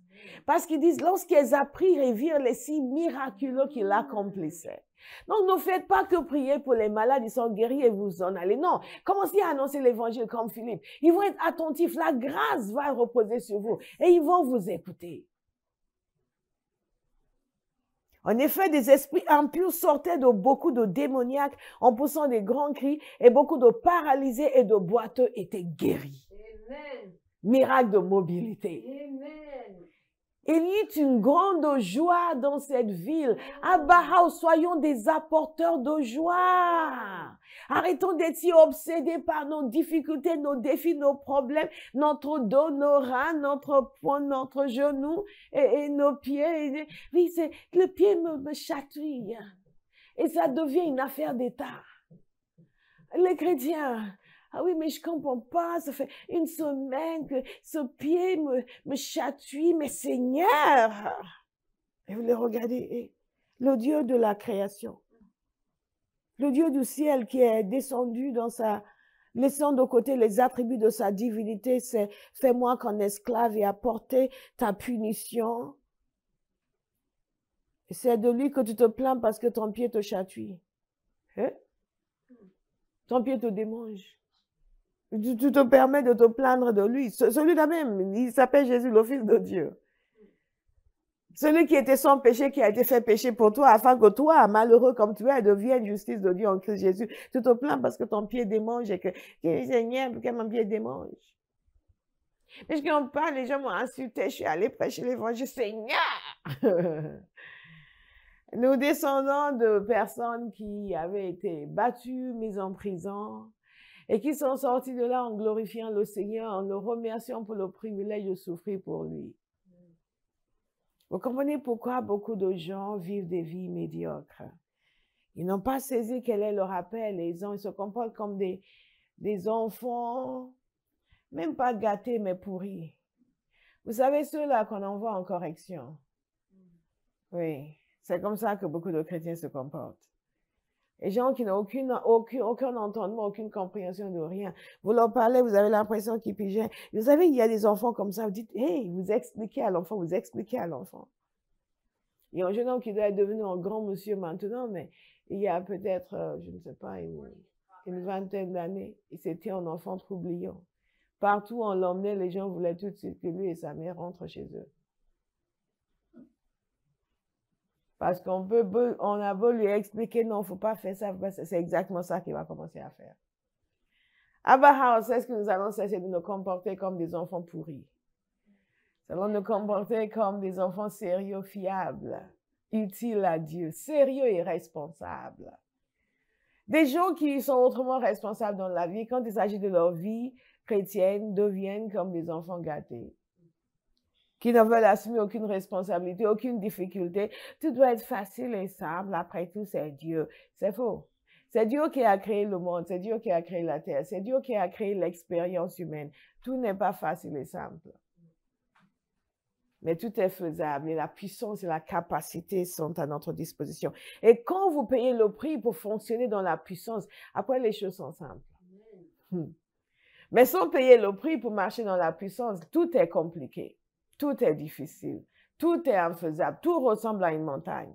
Parce qu'ils disent, lorsqu'ils apprirent et virent les signes miraculeux qu'il accomplissait. Donc, ne faites pas que prier pour les malades, ils sont guéris et vous en allez. Non, commencez à annoncer l'évangile comme Philippe. Ils vont être attentifs, la grâce va reposer sur vous et ils vont vous écouter. En effet, des esprits impurs sortaient de beaucoup de démoniaques en poussant des grands cris et beaucoup de paralysés et de boiteux étaient guéris. Amen. Miracle de mobilité. Amen. Il y eut une grande joie dans cette ville. Abba House, soyons des apporteurs de joie. Arrêtons d'être si obsédés par nos difficultés, nos défis, nos problèmes, notre dos, nos reins, notre poing, notre genou et nos pieds. Oui, le pied me chatouille. Et ça devient une affaire d'État. Les chrétiens, ah oui, mais je comprends pas, ça fait une semaine que ce pied me chatouille, mais Seigneur! Et vous les regardez, le Dieu de la création, le Dieu du ciel qui est descendu dans sa Laissons de côté les attributs de sa divinité, c'est fais-moi qu'en esclave et apporter ta punition. C'est de lui que tu te plains parce que ton pied te chatouille. Hein? Ton pied te démange. Tu te permets de te plaindre de lui. Celui-là même, il s'appelle Jésus, le Fils de Dieu. Celui qui était sans péché, qui a été fait péché pour toi, afin que toi, malheureux comme tu es, deviennes justice de Dieu en Christ Jésus. Tu te plains parce que ton pied démange et que Seigneur, pourquoi mon pied démange? Mais quand on parle, les gens m'ont insulté, je suis allée prêcher l'évangile, Seigneur! Nous descendons de personnes qui avaient été battues, mises en prison, et qui sont sortis de là en glorifiant le Seigneur, en le remerciant pour le privilège de souffrir pour lui. Vous comprenez pourquoi beaucoup de gens vivent des vies médiocres? Ils n'ont pas saisi quel est leur appel et ils se comportent comme des enfants, même pas gâtés, mais pourris. Vous savez, ceux-là qu'on envoie en correction. Oui, c'est comme ça que beaucoup de chrétiens se comportent. Les gens qui n'ont aucun entendement, aucune compréhension de rien. Vous leur parlez, vous avez l'impression qu'ils pigeonnent. Vous savez, il y a des enfants comme ça, vous dites, hey, vous expliquez à l'enfant, vous expliquez à l'enfant. Il y a un jeune homme qui doit être devenu un grand monsieur maintenant, mais il y a peut-être, je ne sais pas, une vingtaine d'années, et c'était un enfant troublion. Partout où on l'emmenait, les gens voulaient tout de suite que lui et sa mère rentrent chez eux. Parce qu'on a beau lui expliquer, non, il ne faut pas faire ça, c'est exactement ça qu'il va commencer à faire. Abraham, est-ce que nous allons cesser de nous comporter comme des enfants pourris? Nous allons nous comporter comme des enfants sérieux, fiables, utiles à Dieu, sérieux et responsables. Des gens qui sont autrement responsables dans la vie, quand il s'agit de leur vie chrétienne, deviennent comme des enfants gâtés, qui ne veulent assumer aucune responsabilité, aucune difficulté. Tout doit être facile et simple. Après tout, c'est Dieu. C'est faux. C'est Dieu qui a créé le monde. C'est Dieu qui a créé la terre. C'est Dieu qui a créé l'expérience humaine. Tout n'est pas facile et simple. Mais tout est faisable. Et la puissance et la capacité sont à notre disposition. Et quand vous payez le prix pour fonctionner dans la puissance, après les choses sont simples. Mais sans payer le prix pour marcher dans la puissance, tout est compliqué. Tout est difficile, tout est infaisable, tout ressemble à une montagne.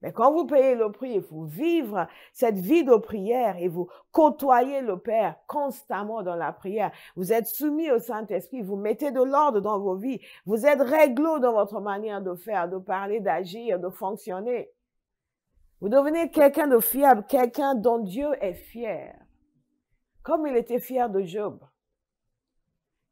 Mais quand vous payez le prix, il faut vivre cette vie de prière et vous côtoyez le Père constamment dans la prière. Vous êtes soumis au Saint-Esprit, vous mettez de l'ordre dans vos vies, vous êtes réglo dans votre manière de faire, de parler, d'agir, de fonctionner. Vous devenez quelqu'un de fiable, quelqu'un dont Dieu est fier, comme il était fier de Job.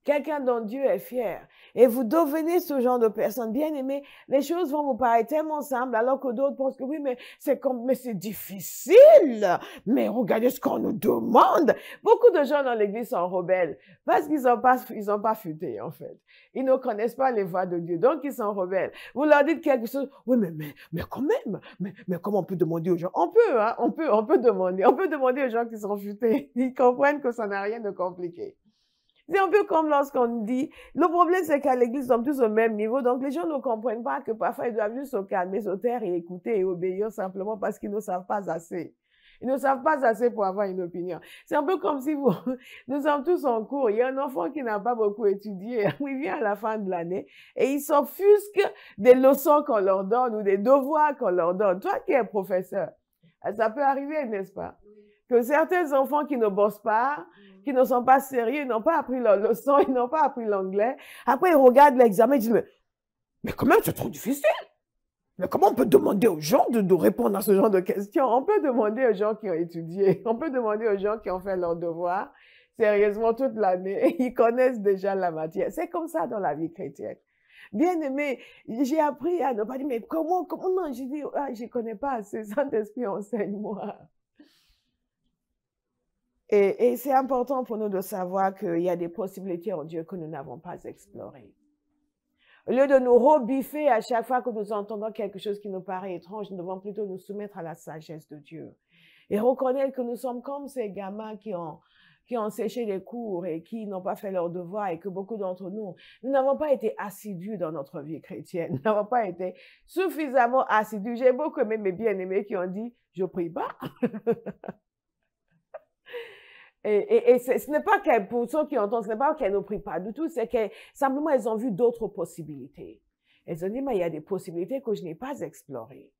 Quelqu'un dont Dieu est fier. Et vous devenez ce genre de personne. Bien aimé, les choses vont vous paraître tellement simples, alors que d'autres pensent que oui, mais c'est difficile. Mais regardez ce qu'on nous demande. Beaucoup de gens dans l'église sont rebelles parce qu'ils n'ont pas futé, en fait. Ils ne connaissent pas les voies de Dieu, donc ils sont rebelles. Vous leur dites quelque chose, oui, mais quand même, mais comment on peut demander aux gens? On peut, hein, on peut demander aux gens qui sont futés. Ils comprennent que ça n'a rien de compliqué. C'est un peu comme lorsqu'on dit, le problème c'est qu'à l'église, nous sommes tous au même niveau, donc les gens ne comprennent pas que parfois ils doivent juste se calmer, se taire et écouter et obéir simplement parce qu'ils ne savent pas assez. Ils ne savent pas assez pour avoir une opinion. C'est un peu comme si nous sommes tous en cours, il y a un enfant qui n'a pas beaucoup étudié, il vient à la fin de l'année et il s'offusque des leçons qu'on leur donne ou des devoirs qu'on leur donne. Toi qui es professeur, ça peut arriver, n'est-ce pas? Que certains enfants qui ne bossent pas, qui ne sont pas sérieux, ils n'ont pas appris leur leçon, ils n'ont pas appris l'anglais. Après, ils regardent l'examen et disent, mais quand même, c'est trop difficile. Mais comment on peut demander aux gens de répondre à ce genre de questions? On peut demander aux gens qui ont étudié, on peut demander aux gens qui ont fait leurs devoirs sérieusement toute l'année. Ils connaissent déjà la matière. C'est comme ça dans la vie chrétienne. Bien aimé, j'ai appris à ne pas dire, mais comment non? J'ai dit, je ne connais pas assez, Saint-Esprit, enseigne-moi. Et c'est important pour nous de savoir qu'il y a des possibilités en Dieu que nous n'avons pas explorées. Au lieu de nous rebiffer à chaque fois que nous entendons quelque chose qui nous paraît étrange, nous devons plutôt nous soumettre à la sagesse de Dieu. Et reconnaître que nous sommes comme ces gamins qui ont séché les cours et qui n'ont pas fait leurs devoirs et que beaucoup d'entre nous n'avons pas été assidus dans notre vie chrétienne. Nous n'avons pas été suffisamment assidus. J'ai beaucoup aimé mes bien-aimés qui ont dit, je prie pas. Et ce n'est pas qu'elle, pour ceux qui entendent, ce n'est pas qu'elle ne prie pas du tout, c'est que simplement elles ont vu d'autres possibilités. Elles ont dit, mais il y a des possibilités que je n'ai pas explorées.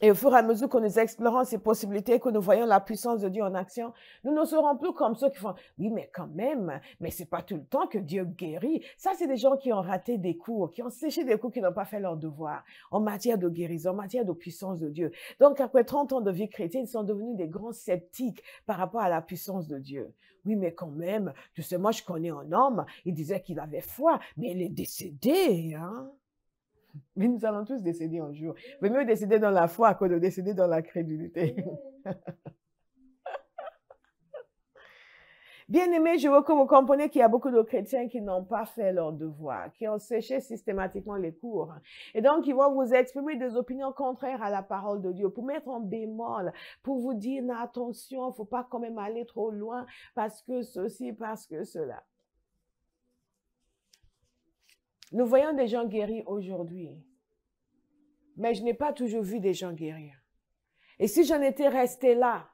Et au fur et à mesure que nous explorons ces possibilités, que nous voyons la puissance de Dieu en action, nous ne serons plus comme ceux qui font, oui, mais quand même, mais c'est pas tout le temps que Dieu guérit. Ça, c'est des gens qui ont raté des cours, qui ont séché des cours, qui n'ont pas fait leur devoir en matière de guérison, en matière de puissance de Dieu. Donc, après 30 ans de vie chrétienne, ils sont devenus des grands sceptiques par rapport à la puissance de Dieu. Oui, mais quand même, tu sais, moi, je connais un homme, il disait qu'il avait foi, mais il est décédé, hein. Mais nous allons tous décéder un jour. Il vaut mieux décéder dans la foi que de décéder dans la crédulité. Bien-aimés, je veux que vous compreniez qu'il y a beaucoup de chrétiens qui n'ont pas fait leur devoir, qui ont séché systématiquement les cours. Et donc, ils vont vous exprimer des opinions contraires à la parole de Dieu, pour mettre en bémol, pour vous dire, non, attention, il ne faut pas quand même aller trop loin, parce que ceci, parce que cela. Nous voyons des gens guéris aujourd'hui, mais je n'ai pas toujours vu des gens guérir. Et si j'en étais resté là,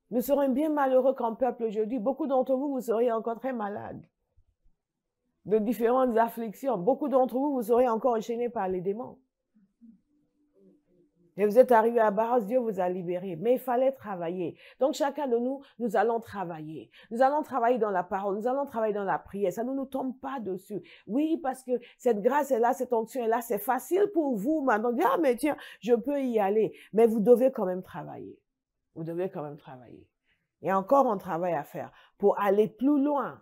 nous serions bien malheureux comme peuple aujourd'hui. Beaucoup d'entre vous, vous seriez encore très malades de différentes afflictions. Beaucoup d'entre vous, vous seriez encore enchaînés par les démons. Et vous êtes arrivés à Barros, Dieu vous a libérés. Mais il fallait travailler. Donc chacun de nous, nous allons travailler. Nous allons travailler dans la parole, nous allons travailler dans la prière. Ça ne nous tombe pas dessus. Oui, parce que cette grâce est là, cette onction est là, c'est facile pour vous maintenant. Ah, mais tiens, je peux y aller. Mais vous devez quand même travailler. Vous devez quand même travailler. Il y a encore un travail à faire pour aller plus loin.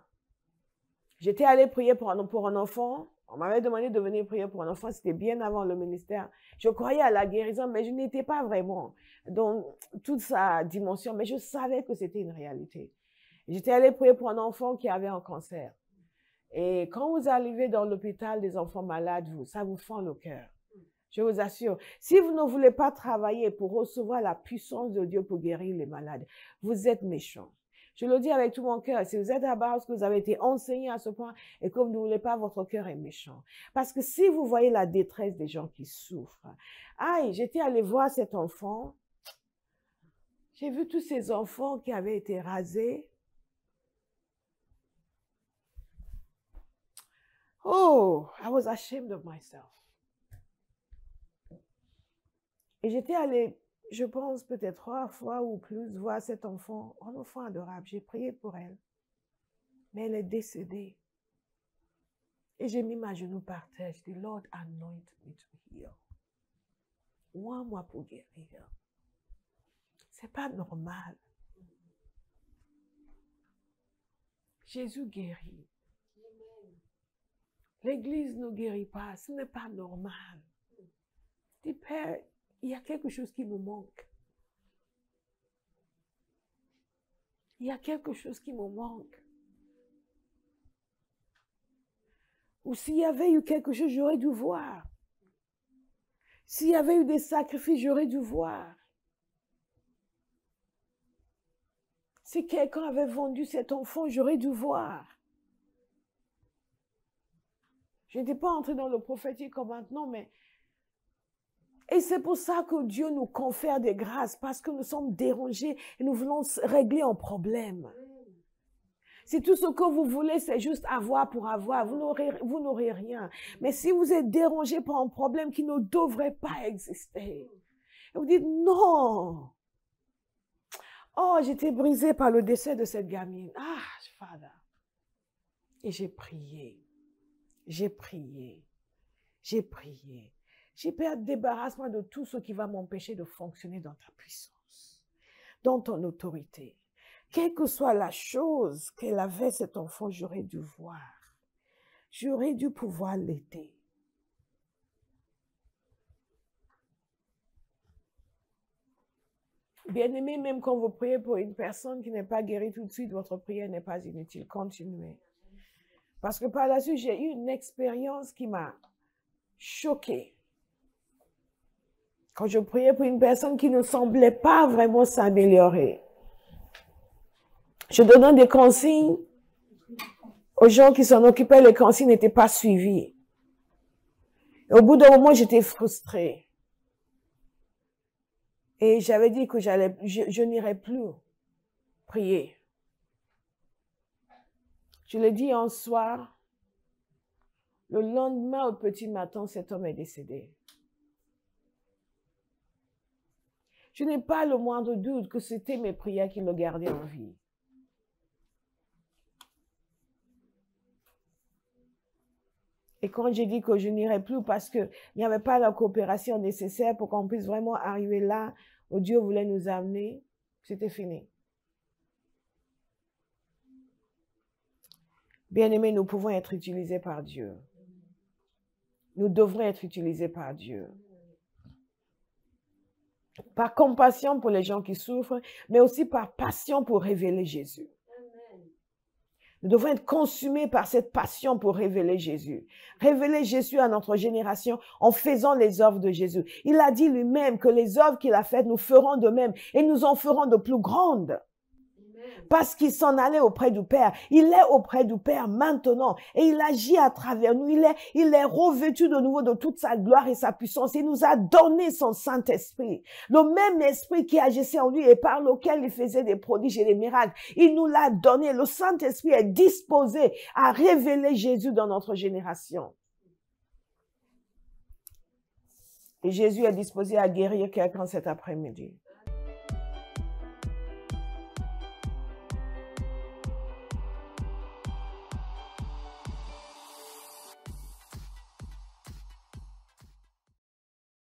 J'étais allée prier pour un enfant. On m'avait demandé de venir prier pour un enfant. C'était bien avant le ministère. Je croyais à la guérison, mais je n'étais pas vraiment dans toute sa dimension. Mais je savais que c'était une réalité. J'étais allée prier pour un enfant qui avait un cancer. Et quand vous arrivez dans l'hôpital des enfants malades, ça vous fend le cœur. Je vous assure, si vous ne voulez pas travailler pour recevoir la puissance de Dieu pour guérir les malades, vous êtes méchants. Je le dis avec tout mon cœur, si vous êtes à Barros, que vous avez été enseigné à ce point et que vous ne voulez pas, votre cœur est méchant. Parce que si vous voyez la détresse des gens qui souffrent, aïe, j'étais allée voir cet enfant, j'ai vu tous ces enfants qui avaient été rasés. Oh, I was ashamed of myself. Et j'étais allée, je pense peut-être 3 fois ou plus, voir cet enfant, un enfant adorable. J'ai prié pour elle. Mais elle est décédée. Et j'ai mis ma genou par terre. Je dis, Lord, anoint me to heal. Moi pour guérir. C'est pas normal. Jésus guérit. L'Église ne guérit pas. Ce n'est pas normal. Je dis, Père, il y a quelque chose qui me manque. Il y a quelque chose qui me manque. Ou s'il y avait eu quelque chose, j'aurais dû voir. S'il y avait eu des sacrifices, j'aurais dû voir. Si quelqu'un avait vendu cet enfant, j'aurais dû voir. Je n'étais pas entrée dans le prophétique comme maintenant, mais... Et c'est pour ça que Dieu nous confère des grâces, parce que nous sommes dérangés et nous voulons régler un problème. Si tout ce que vous voulez, c'est juste avoir pour avoir, vous n'aurez rien. Mais si vous êtes dérangé par un problème qui ne devrait pas exister, et vous dites non. Oh, j'étais brisée par le décès de cette gamine. Ah, Father. Et j'ai prié. J'ai prié. J'ai prié. J'ai pris un débarrassement de tout ce qui va m'empêcher de fonctionner dans ta puissance, dans ton autorité. Quelle que soit la chose qu'elle avait, cet enfant, j'aurais dû voir. J'aurais dû pouvoir l'aider. Bien-aimé, même quand vous priez pour une personne qui n'est pas guérie tout de suite, votre prière n'est pas inutile. Continuez. Parce que par la suite, j'ai eu une expérience qui m'a choquée. Quand je priais pour une personne qui ne semblait pas vraiment s'améliorer, je donnais des consignes aux gens qui s'en occupaient, les consignes n'étaient pas suivies. Et au bout d'un moment, j'étais frustrée. Et j'avais dit que je n'irais plus prier. Je l'ai dit un soir. Le lendemain, au petit matin, cet homme est décédé. Je n'ai pas le moindre doute que c'était mes prières qui le gardaient en vie. Et quand j'ai dit que je n'irais plus parce qu'il n'y avait pas la coopération nécessaire pour qu'on puisse vraiment arriver là où Dieu voulait nous amener, c'était fini. Bien-aimés, nous pouvons être utilisés par Dieu. Nous devrons être utilisés par Dieu. Par compassion pour les gens qui souffrent, mais aussi par passion pour révéler Jésus. Nous devons être consumés par cette passion pour révéler Jésus. Révéler Jésus à notre génération en faisant les œuvres de Jésus. Il a dit lui-même que les œuvres qu'il a faites, nous ferons de même et nous en ferons de plus grandes. Parce qu'il s'en allait auprès du Père. Il est auprès du Père maintenant et il agit à travers nous. Il est revêtu de nouveau de toute sa gloire et sa puissance. Il nous a donné son Saint-Esprit. Le même esprit qui agissait en lui et par lequel il faisait des prodiges et des miracles. Il nous l'a donné. Le Saint-Esprit est disposé à révéler Jésus dans notre génération. Et Jésus est disposé à guérir quelqu'un cet après-midi.